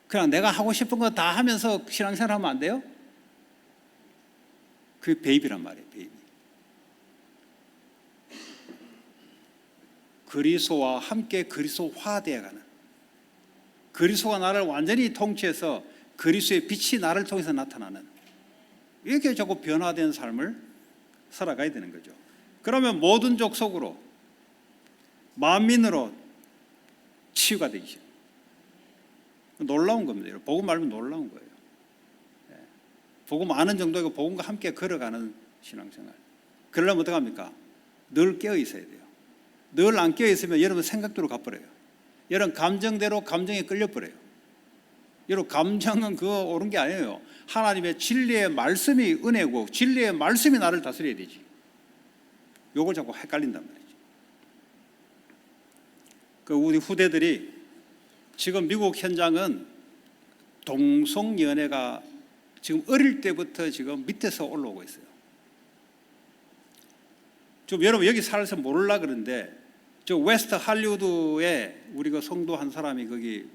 그냥 내가 하고 싶은 거 다 하면서 신앙생활 하면 안 돼요? 그게 베이비란 말이에요. 베이비. 그리스도와 함께 그리스도화되어가는, 그리스도가 나를 완전히 통치해서 그리스도의 빛이 나를 통해서 나타나는, 이렇게 자꾸 변화된 삶을 살아가야 되는 거죠. 그러면 모든 족속으로 만민으로 치유가 되기. 놀라운 겁니다. 복음 알면 놀라운 거예요. 복음 아는 정도이고 복음과 함께 걸어가는 신앙생활. 그러려면 어떻게 합니까? 늘 깨어 있어야 돼요. 늘 안 깨어 있으면 여러분 생각대로 가버려요. 여러분 감정대로 감정에 끌려버려요. 여러분 감정은 그거 옳은 게 아니에요. 하나님의 진리의 말씀이 은혜고 진리의 말씀이 나를 다스려야 되지. 요걸 자꾸 헷갈린단 말이죠. 우리 후대들이 지금 미국 현장은 동성연애가 지금 어릴 때부터 지금 밑에서 올라오고 있어요. 좀 여러분 여기 살아서 모르려 그러는데 저 웨스트 할리우드에 우리 그 성도 한 사람이 거기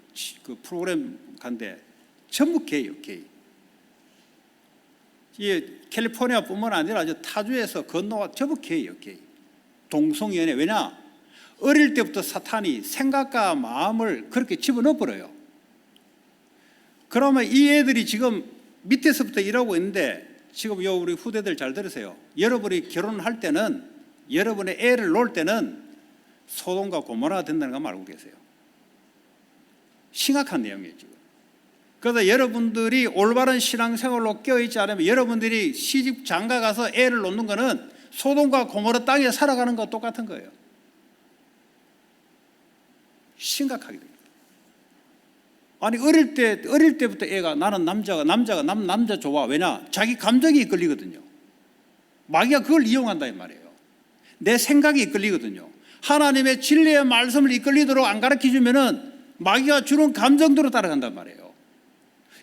그 프로그램 간데 전부 게이요, 게이. 이 캘리포니아뿐만 아니라 저 타주에서 건너와 전부 게이요, 게이. 동성연애. 왜냐? 어릴 때부터 사탄이 생각과 마음을 그렇게 집어넣어 버려요. 그러면 이 애들이 지금 밑에서부터 일하고 있는데 지금 우리 후대들 잘 들으세요. 여러분이 결혼할 때는 여러분의 애를 놓을 때는 소돔과 고모라가 된다는 거 알고 계세요. 심각한 내용이에요 지금. 그래서 여러분들이 올바른 신앙생활로 껴있지 않으면 여러분들이 시집 장가 가서 애를 놓는 거는 소돔과 고모라 땅에 살아가는 거 똑같은 거예요. 심각하게 됩니다. 아니 어릴 때부터 애가 나는 남자 좋아. 왜냐? 자기 감정이 이끌리거든요. 마귀가 그걸 이용한다 이 말이에요. 내 생각이 이끌리거든요. 하나님의 진리의 말씀을 이끌리도록 안 가르쳐주면은 마귀가 주는 감정대로 따라간단 말이에요.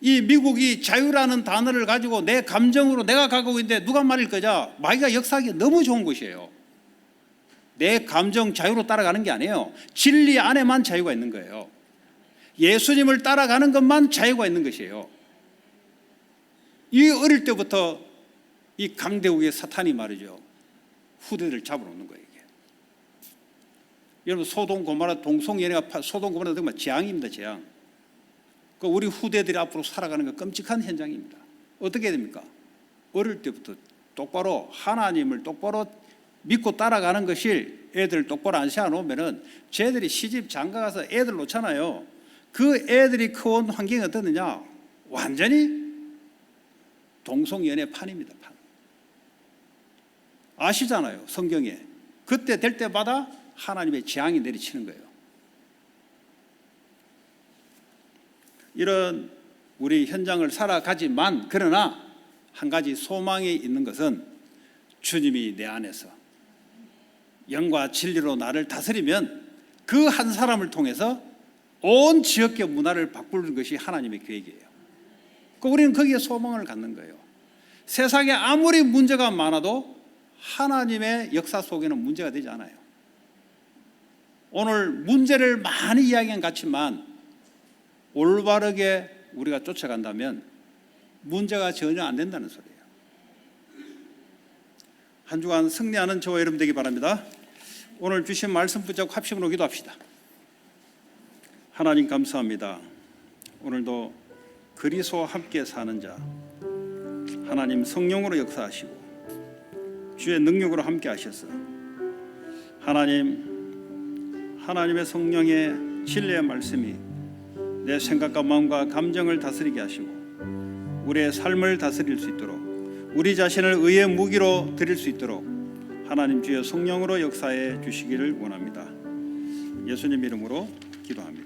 이 미국이 자유라는 단어를 가지고 내 감정으로 내가 가고 있는데 누가 말릴 거냐? 마귀가 역사하기 너무 좋은 곳이에요. 내 감정 자유로 따라가는 게 아니에요. 진리 안에만 자유가 있는 거예요. 예수님을 따라가는 것만 자유가 있는 것이에요. 이 어릴 때부터 이 강대국의 사탄이 말이죠. 후대들을 잡아놓는 거예요. 이게. 여러분 소돔 고모라 동성연애가 소돔 고모라 정말 재앙입니다. 재앙. 우리 후대들이 앞으로 살아가는 거 끔찍한 현장입니다. 어떻게 해야 됩니까? 어릴 때부터 똑바로 하나님을 똑바로 믿고 따라가는 것을 애들 똑바로 안 세워놓으면은 쟤들이 시집 장가 가서 애들 놓잖아요. 그 애들이 커온 환경이 어떻느냐? 완전히 동성연애 판입니다. 판. 아시잖아요. 성경에. 그때 될 때마다 하나님의 재앙이 내리치는 거예요. 이런 우리 현장을 살아가지만 그러나 한 가지 소망이 있는 것은 주님이 내 안에서 영과 진리로 나를 다스리면 그 한 사람을 통해서 온 지역의 문화를 바꾸는 것이 하나님의 계획이에요. 우리는 거기에 소망을 갖는 거예요. 세상에 아무리 문제가 많아도 하나님의 역사 속에는 문제가 되지 않아요. 오늘 문제를 많이 이야기한 것 같지만 올바르게 우리가 쫓아간다면 문제가 전혀 안 된다는 소리예요. 한 주간 승리하는 저와 여러분 되기 바랍니다. 오늘 주신 말씀 붙잡고 합심으로 기도합시다. 하나님 감사합니다. 오늘도 그리스도와 함께 사는 자 하나님 성령으로 역사하시고 주의 능력으로 함께 하셔서 하나님의 성령의 진리의 말씀이 내 생각과 마음과 감정을 다스리게 하시고 우리의 삶을 다스릴 수 있도록 우리 자신을 의의 무기로 드릴 수 있도록 하나님 주의 성령으로 역사해 주시기를 원합니다. 예수님 이름으로 기도합니다.